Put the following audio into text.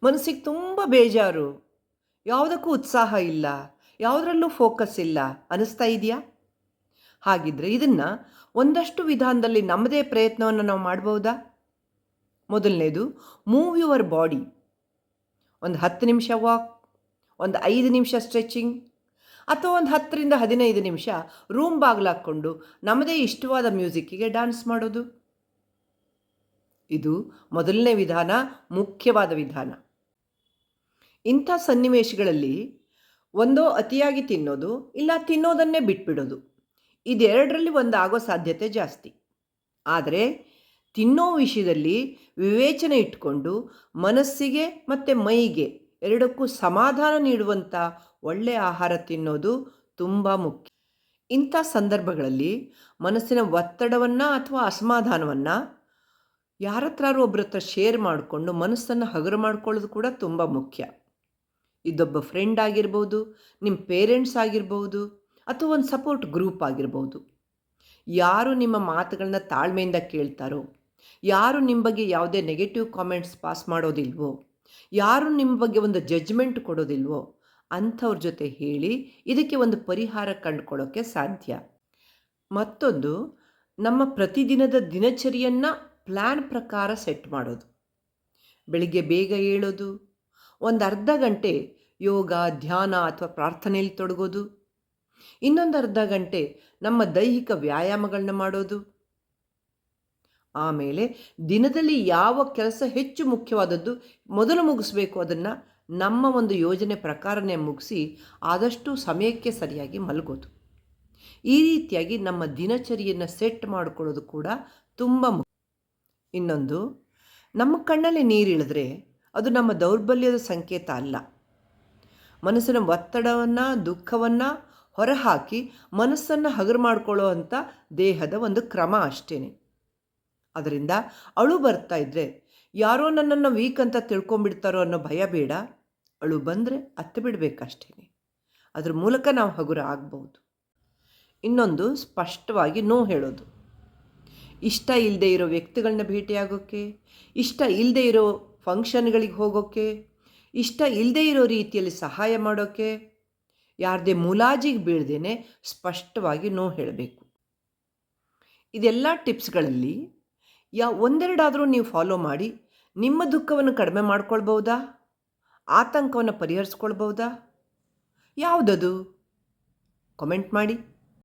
ಮನಸ್ಸಿಗೆ ತುಂಬ ಬೇಜಾರು, ಯಾವುದಕ್ಕೂ ಉತ್ಸಾಹ ಇಲ್ಲ, ಯಾವುದರಲ್ಲೂ ಫೋಕಸ್ ಇಲ್ಲ ಅನ್ನಿಸ್ತಾ ಇದೆಯಾ? ಹಾಗಿದ್ರೆ ಇದನ್ನು ಒಂದಷ್ಟು ವಿಧಾನದಲ್ಲಿ ನಮ್ಮದೇ ಪ್ರಯತ್ನವನ್ನು ನಾವು ಮಾಡ್ಬೋದಾ? ಮೊದಲನೇದು, ಮೂವ್ ಯುವರ್ ಬಾಡಿ. ಒಂದು 10 ನಿಮಿಷ ವಾಕ್, ಒಂದು 5 ನಿಮಿಷ ಸ್ಟ್ರೆಚಿಂಗ್, ಅಥವಾ ಒಂದು 10ರಿಂದ 15 ನಿಮಿಷ ರೂಮ್ ಬಾಗಿಲಾಕ್ಕೊಂಡು ನಮ್ಮದೇ ಇಷ್ಟವಾದ ಮ್ಯೂಸಿಕ್ಕಿಗೆ ಡ್ಯಾನ್ಸ್ ಮಾಡೋದು. ಇದು ಮೊದಲನೇ ವಿಧಾನ, ಮುಖ್ಯವಾದ ವಿಧಾನ. ಇಂಥ ಸನ್ನಿವೇಶಗಳಲ್ಲಿ ಒಂದೋ ಅತಿಯಾಗಿ ತಿನ್ನೋದು, ಇಲ್ಲ ತಿನ್ನೋದನ್ನೇ ಬಿಟ್ಬಿಡೋದು, ಇದೆರಡರಲ್ಲಿ ಒಂದು ಆಗೋ ಸಾಧ್ಯತೆ ಜಾಸ್ತಿ. ಆದರೆ ತಿನ್ನೋ ವಿಷಯದಲ್ಲಿ ವಿವೇಚನೆ ಇಟ್ಕೊಂಡು ಮನಸ್ಸಿಗೆ ಮತ್ತು ಮೈಗೆ ಎರಡಕ್ಕೂ ಸಮಾಧಾನ ನೀಡುವಂಥ ಒಳ್ಳೆಯ ಆಹಾರ ತಿನ್ನೋದು ತುಂಬ ಮುಖ್ಯ. ಇಂಥ ಸಂದರ್ಭಗಳಲ್ಲಿ ಮನಸ್ಸಿನ ಒತ್ತಡವನ್ನು ಅಥವಾ ಅಸಮಾಧಾನವನ್ನು ಯಾರ ಹತ್ರಾರು ಒಬ್ಬರ ಹತ್ರ ಶೇರ್ ಮಾಡಿಕೊಂಡು ಮನಸ್ಸನ್ನು ಹಗುರ ಮಾಡ್ಕೊಳ್ಳೋದು ಕೂಡ ತುಂಬ ಮುಖ್ಯ. ಇದೊಬ್ಬ ಫ್ರೆಂಡ್ ಆಗಿರ್ಬೋದು, ನಿಮ್ಮ ಪೇರೆಂಟ್ಸ್ ಆಗಿರ್ಬೋದು, ಅಥವಾ ಒಂದು ಸಪೋರ್ಟ್ ಗ್ರೂಪ್ ಆಗಿರ್ಬೋದು. ಯಾರು ನಿಮ್ಮ ಮಾತುಗಳನ್ನ ತಾಳ್ಮೆಯಿಂದ ಕೇಳ್ತಾರೋ, ಯಾರು ನಿಮ್ಮ ಬಗ್ಗೆ ಯಾವುದೇ ನೆಗೆಟಿವ್ ಕಾಮೆಂಟ್ಸ್ ಪಾಸ್ ಮಾಡೋದಿಲ್ವೋ, ಯಾರು ನಿಮ್ಮ ಬಗ್ಗೆ ಒಂದು ಜಡ್ಜ್ಮೆಂಟ್ ಕೊಡೋದಿಲ್ವೋ ಅಂಥವ್ರ ಜೊತೆ ಹೇಳಿ ಇದಕ್ಕೆ ಒಂದು ಪರಿಹಾರ ಕಂಡುಕೊಳ್ಳೋಕ್ಕೆ ಸಾಧ್ಯ. ಮತ್ತೊಂದು, ನಮ್ಮ ಪ್ರತಿದಿನದ ದಿನಚರಿಯನ್ನು ಪ್ಲ್ಯಾನ್ ಪ್ರಕಾರ ಸೆಟ್ ಮಾಡೋದು. ಬೆಳಿಗ್ಗೆ ಬೇಗ ಏಳೋದು, ಒಂದು ಅರ್ಧ ಗಂಟೆ ಯೋಗ, ಧ್ಯಾನ ಅಥವಾ ಪ್ರಾರ್ಥನೆಯಲ್ಲಿ ತೊಡಗೋದು, ಇನ್ನೊಂದು ಅರ್ಧ ಗಂಟೆ ನಮ್ಮ ದೈಹಿಕ ವ್ಯಾಯಾಮಗಳನ್ನ ಮಾಡೋದು. ಆಮೇಲೆ ದಿನದಲ್ಲಿ ಯಾವ ಕೆಲಸ ಹೆಚ್ಚು ಮುಖ್ಯವಾದದ್ದು ಮೊದಲು ಮುಗಿಸ್ಬೇಕು ಅದನ್ನು ನಮ್ಮ ಒಂದು ಯೋಜನೆ ಪ್ರಕಾರನೇ ಮುಗಿಸಿ ಆದಷ್ಟು ಸಮಯಕ್ಕೆ ಸರಿಯಾಗಿ ಮಲಗೋದು. ಈ ರೀತಿಯಾಗಿ ನಮ್ಮ ದಿನಚರಿಯನ್ನು ಸೆಟ್ ಮಾಡಿಕೊಳ್ಳೋದು ಕೂಡ ತುಂಬ ಮುಖ್ಯ. ಇನ್ನೊಂದು, ನಮ್ಮ ಕಣ್ಣಲ್ಲಿ ನೀರಿಳಿದ್ರೆ ಅದು ನಮ್ಮ ದೌರ್ಬಲ್ಯದ ಸಂಕೇತ ಅಲ್ಲ. ಮನಸ್ಸಿನ ಒತ್ತಡವನ್ನು, ದುಃಖವನ್ನು ಹೊರಹಾಕಿ ಮನಸ್ಸನ್ನು ಹಗುರು ಮಾಡಿಕೊಳ್ಳೋ ಅಂಥ ದೇಹದ ಒಂದು ಕ್ರಮ ಅಷ್ಟೇ. ಅದರಿಂದ ಅಳು ಬರ್ತಾ ಇದ್ದರೆ ಯಾರೋ ನನ್ನನ್ನು ವೀಕ್ ಅಂತ ತಿಳ್ಕೊಂಬಿಡ್ತಾರೋ ಅನ್ನೋ ಭಯ ಬೇಡ. ಅಳು ಬಂದರೆ ಅತ್ತು ಬಿಡಬೇಕಷ್ಟೇ. ಅದ್ರ ಮೂಲಕ ನಾವು ಹಗುರ ಆಗ್ಬೋದು. ಇನ್ನೊಂದು, ಸ್ಪಷ್ಟವಾಗಿ ನೋ ಹೇಳೋದು. ಇಷ್ಟ ಇಲ್ಲದೆ ಇರೋ ವ್ಯಕ್ತಿಗಳನ್ನ ಭೇಟಿಯಾಗೋಕ್ಕೆ, ಇಷ್ಟ ಇಲ್ಲದೆ ಇರೋ ಫಂಕ್ಷನ್ಗಳಿಗೆ ಹೋಗೋಕ್ಕೆ, ಇಷ್ಟ ಇಲ್ಲದೆ ಇರೋ ರೀತಿಯಲ್ಲಿ ಸಹಾಯ ಮಾಡೋಕ್ಕೆ, ಯಾರದೇ ಮುಲಾಜಿಗೆ ಬೀಳ್ದೇನೆ ಸ್ಪಷ್ಟವಾಗಿ ನೋ ಹೇಳಬೇಕು. ಇದೆಲ್ಲ ಟಿಪ್ಸ್ಗಳಲ್ಲಿ ಒಂದೆರಡಾದರೂ ನೀವು ಫಾಲೋ ಮಾಡಿ ನಿಮ್ಮ ದುಃಖವನ್ನು ಕಡಿಮೆ ಮಾಡ್ಕೊಳ್ಬೋದಾ? ಆತಂಕವನ್ನು ಪರಿಹರಿಸ್ಕೊಳ್ಬೋದಾ? ಯಾವುದದು? ಕಾಮೆಂಟ್ ಮಾಡಿ.